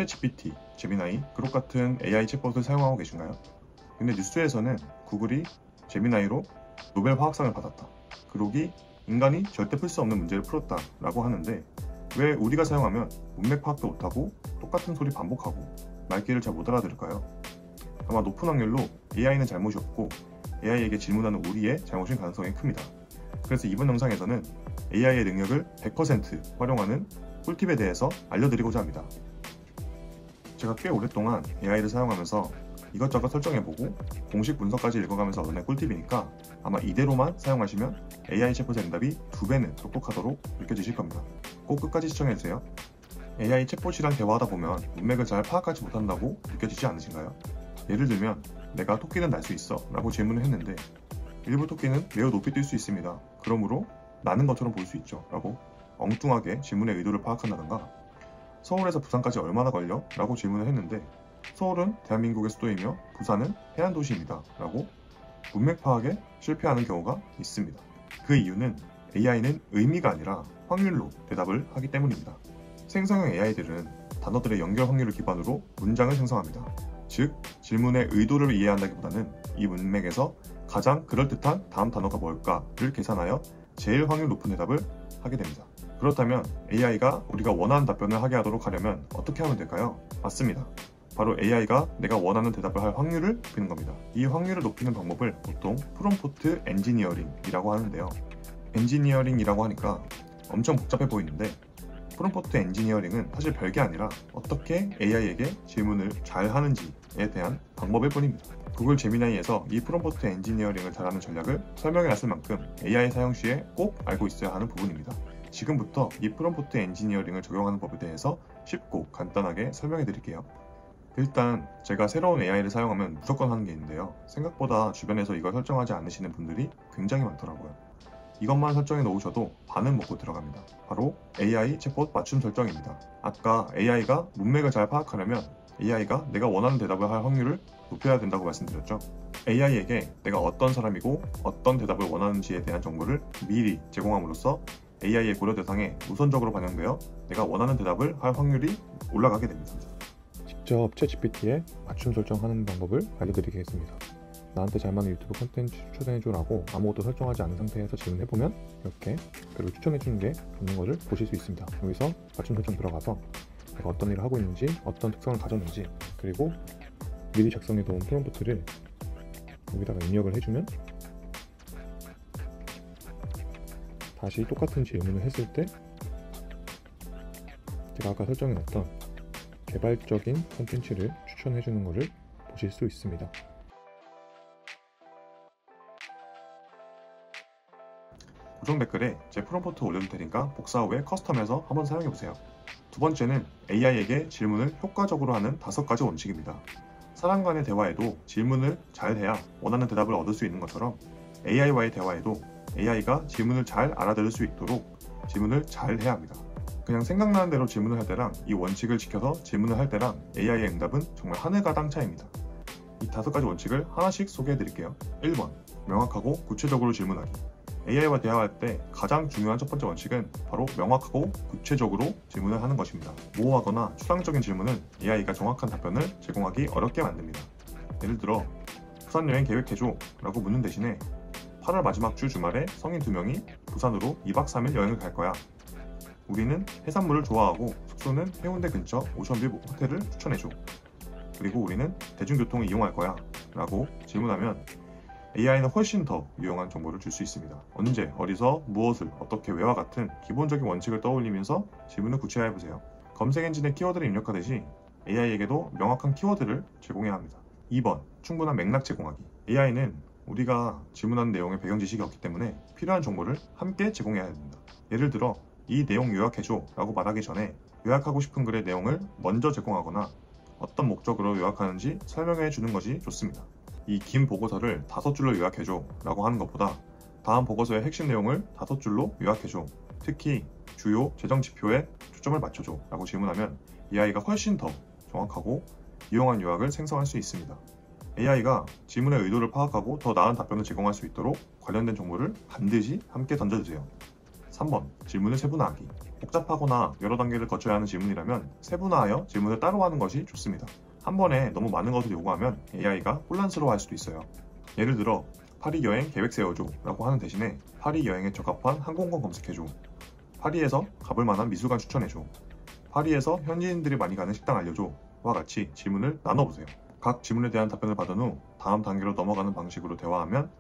챗GPT, 제미나이, 그록 같은 AI 챗봇을 사용하고 계신가요? 근데 뉴스에서는 구글이 제미나이로 노벨 화학상을 받았다, 그록이 인간이 절대 풀 수 없는 문제를 풀었다 라고 하는데, 왜 우리가 사용하면 문맥 파악도 못하고 똑같은 소리 반복하고 말귀를 잘 못 알아들을까요? 아마 높은 확률로 AI는 잘못이 없고 AI에게 질문하는 우리의 잘못인 가능성이 큽니다. 그래서 이번 영상에서는 AI의 능력을 100% 활용하는 꿀팁에 대해서 알려드리고자 합니다. 제가 꽤 오랫동안 AI를 사용하면서 이것저것 설정해보고 공식 문서까지 읽어가면서 얻어낸 꿀팁이니까 아마 이대로만 사용하시면 AI 챗봇의 응답이 2배는 똑똑하도록 느껴지실 겁니다. 꼭 끝까지 시청해주세요. AI 챗봇이랑 대화하다 보면 문맥을 잘 파악하지 못한다고 느껴지지 않으신가요? 예를 들면 내가 토끼는 날 수 있어 라고 질문을 했는데 일부 토끼는 매우 높이 뛸 수 있습니다. 그러므로 나는 것처럼 보일 수 있죠 라고 엉뚱하게 질문의 의도를 파악한다던가, 서울에서 부산까지 얼마나 걸려? 라고 질문을 했는데 서울은 대한민국의 수도이며 부산은 해안 도시입니다 라고 문맥 파악에 실패하는 경우가 있습니다. 그 이유는 AI는 의미가 아니라 확률로 대답을 하기 때문입니다. 생성형 AI들은 단어들의 연결 확률을 기반으로 문장을 생성합니다. 즉, 질문의 의도를 이해한다기보다는 이 문맥에서 가장 그럴듯한 다음 단어가 뭘까를 계산하여 제일 확률 높은 대답을 하게 됩니다. 그렇다면 AI가 우리가 원하는 답변을 하게 하도록 하려면 어떻게 하면 될까요? 맞습니다. 바로 AI가 내가 원하는 대답을 할 확률을 높이는 겁니다. 이 확률을 높이는 방법을 보통 프롬프트 엔지니어링이라고 하는데요. 엔지니어링이라고 하니까 엄청 복잡해 보이는데, 프롬프트 엔지니어링은 사실 별게 아니라 어떻게 AI에게 질문을 잘 하는지에 대한 방법일 뿐입니다. 구글 제미나이에서 이 프롬프트 엔지니어링을 잘하는 전략을 설명해놨을 만큼 AI 사용 시에 꼭 알고 있어야 하는 부분입니다. 지금부터 이 프롬프트 엔지니어링을 적용하는 법에 대해서 쉽고 간단하게 설명해 드릴게요. 일단 제가 새로운 AI를 사용하면 무조건 하는 게 있는데요. 생각보다 주변에서 이걸 설정하지 않으시는 분들이 굉장히 많더라고요. 이것만 설정해 놓으셔도 반은 먹고 들어갑니다. 바로 AI 챗봇 맞춤 설정입니다. 아까 AI가 문맥을 잘 파악하려면 AI가 내가 원하는 대답을 할 확률을 높여야 된다고 말씀드렸죠. AI에게 내가 어떤 사람이고 어떤 대답을 원하는지에 대한 정보를 미리 제공함으로써 AI의 고려 대상에 우선적으로 반영되어 내가 원하는 대답을 할 확률이 올라가게 됩니다. 직접 챗GPT에 맞춤 설정하는 방법을 알려드리겠습니다. 나한테 잘 맞는 유튜브 콘텐츠 추천해줘라고 아무것도 설정하지 않은 상태에서 질문해보면 이렇게 글을 추천해주는 게 있는 것을 보실 수 있습니다. 여기서 맞춤 설정 들어가서 내가 어떤 일을 하고 있는지, 어떤 특성을 가졌는지, 그리고 미리 작성해놓은 프롬프트를 여기다가 입력을 해주면 다시 똑같은 질문을 했을 때 제가 아까 설정해놨던 개발적인 콘텐츠를 추천해주는 것을 보실 수 있습니다. 고정 댓글에 제 프롬프트 올려둘 테니까 복사 후에 커스텀해서 한번 사용해보세요. 두 번째는 AI에게 질문을 효과적으로 하는 5가지 원칙입니다. 사람 간의 대화에도 질문을 잘 해야 원하는 대답을 얻을 수 있는 것처럼 AI와의 대화에도 AI가 질문을 잘 알아들을 수 있도록 질문을 잘 해야 합니다. 그냥 생각나는 대로 질문을 할 때랑 이 원칙을 지켜서 질문을 할 때랑 AI의 응답은 정말 하늘과 차이입니다. 이 5가지 원칙을 하나씩 소개해드릴게요. 1번, 명확하고 구체적으로 질문하기. AI와 대화할 때 가장 중요한 첫 번째 원칙은 바로 명확하고 구체적으로 질문을 하는 것입니다. 모호하거나 추상적인 질문은 AI가 정확한 답변을 제공하기 어렵게 만듭니다. 예를 들어 부산 여행 계획해줘 라고 묻는 대신에 8월 마지막 주 주말에 성인 2명이 부산으로 2박 3일 여행을 갈 거야. 우리는 해산물을 좋아하고 숙소는 해운대 근처 오션뷰 호텔을 추천해줘. 그리고 우리는 대중교통을 이용할 거야 라고 질문하면 AI는 훨씬 더 유용한 정보를 줄 수 있습니다. 언제, 어디서, 무엇을, 어떻게, 왜와 같은 기본적인 원칙을 떠올리면서 질문을 구체화해보세요. 검색 엔진에 키워드를 입력하듯이 AI에게도 명확한 키워드를 제공해야 합니다. 2번, 충분한 맥락 제공하기. AI는 우리가 질문하는 내용의 배경 지식이 없기 때문에 필요한 정보를 함께 제공해야 합니다. 예를 들어 이 내용 요약해줘 라고 말하기 전에 요약하고 싶은 글의 내용을 먼저 제공하거나 어떤 목적으로 요약하는지 설명해 주는 것이 좋습니다. 이 긴 보고서를 5줄로 요약해줘 라고 하는 것보다 다음 보고서의 핵심 내용을 5줄로 요약해줘, 특히 주요 재정 지표에 초점을 맞춰줘 라고 질문하면 AI가 훨씬 더 정확하고 유용한 요약을 생성할 수 있습니다. AI가 질문의 의도를 파악하고 더 나은 답변을 제공할 수 있도록 관련된 정보를 반드시 함께 던져주세요. 3번, 질문을 세분화하기. 복잡하거나 여러 단계를 거쳐야 하는 질문이라면 세분화하여 질문을 따로 하는 것이 좋습니다. 한 번에 너무 많은 것을 요구하면 AI가 혼란스러워할 수도 있어요. 예를 들어 파리 여행 계획 세워줘 라고 하는 대신에 파리 여행에 적합한 항공권 검색해줘, 파리에서 가볼 만한 미술관 추천해줘, 파리에서 현지인들이 많이 가는 식당 알려줘 와 같이 질문을 나눠보세요. 각 질문에 대한 답변을 받은 후 다음 단계로 넘어가는 방식으로 대화하면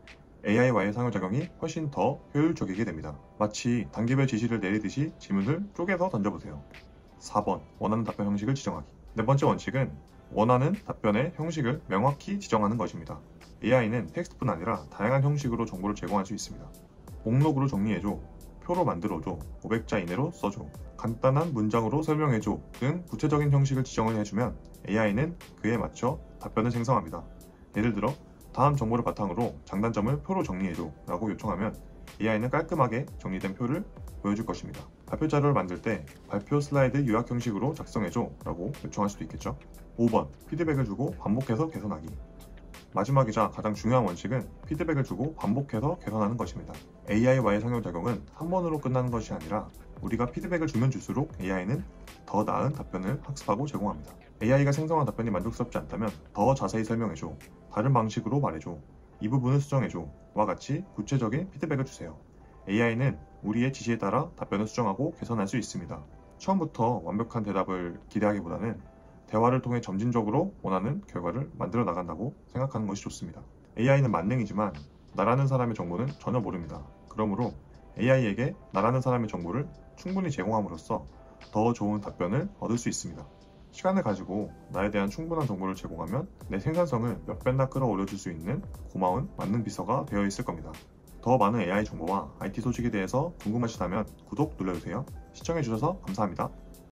AI와의 상호작용이 훨씬 더 효율적이게 됩니다. 마치 단계별 지시를 내리듯이 질문을 쪼개서 던져보세요. 4번, 원하는 답변 형식을 지정하기. 네 번째 원칙은 원하는 답변의 형식을 명확히 지정하는 것입니다. AI는 텍스트뿐 아니라 다양한 형식으로 정보를 제공할 수 있습니다. 목록으로 정리해줘, 표로 만들어줘, 500자 이내로 써줘, 간단한 문장으로 설명해줘 등 구체적인 형식을 지정을 해주면 AI는 그에 맞춰 답변을 생성합니다. 예를 들어 다음 정보를 바탕으로 장단점을 표로 정리해줘 라고 요청하면 AI는 깔끔하게 정리된 표를 보여줄 것입니다. 발표 자료를 만들 때 발표 슬라이드 요약 형식으로 작성해줘 라고 요청할 수도 있겠죠. 5번, 피드백을 주고 반복해서 개선하기. 마지막이자 가장 중요한 원칙은 피드백을 주고 반복해서 개선하는 것입니다. AI와의 상호작용은 한 번으로 끝나는 것이 아니라 우리가 피드백을 주면 줄수록 AI는 더 나은 답변을 학습하고 제공합니다. AI가 생성한 답변이 만족스럽지 않다면 더 자세히 설명해줘, 다른 방식으로 말해줘, 이 부분을 수정해줘 와 같이 구체적인 피드백을 주세요. AI는 우리의 지시에 따라 답변을 수정하고 개선할 수 있습니다. 처음부터 완벽한 대답을 기대하기보다는 대화를 통해 점진적으로 원하는 결과를 만들어 나간다고 생각하는 것이 좋습니다. AI는 만능이지만 나라는 사람의 정보는 전혀 모릅니다. 그러므로 AI에게 나라는 사람의 정보를 충분히 제공함으로써 더 좋은 답변을 얻을 수 있습니다. 시간을 가지고 나에 대한 충분한 정보를 제공하면 내 생산성을 몇 배나 끌어올려줄 수 있는 고마운 만능 비서가 되어 있을 겁니다. 더 많은 AI 정보와 IT 소식에 대해서 궁금하시다면 구독 눌러주세요. 시청해주셔서 감사합니다.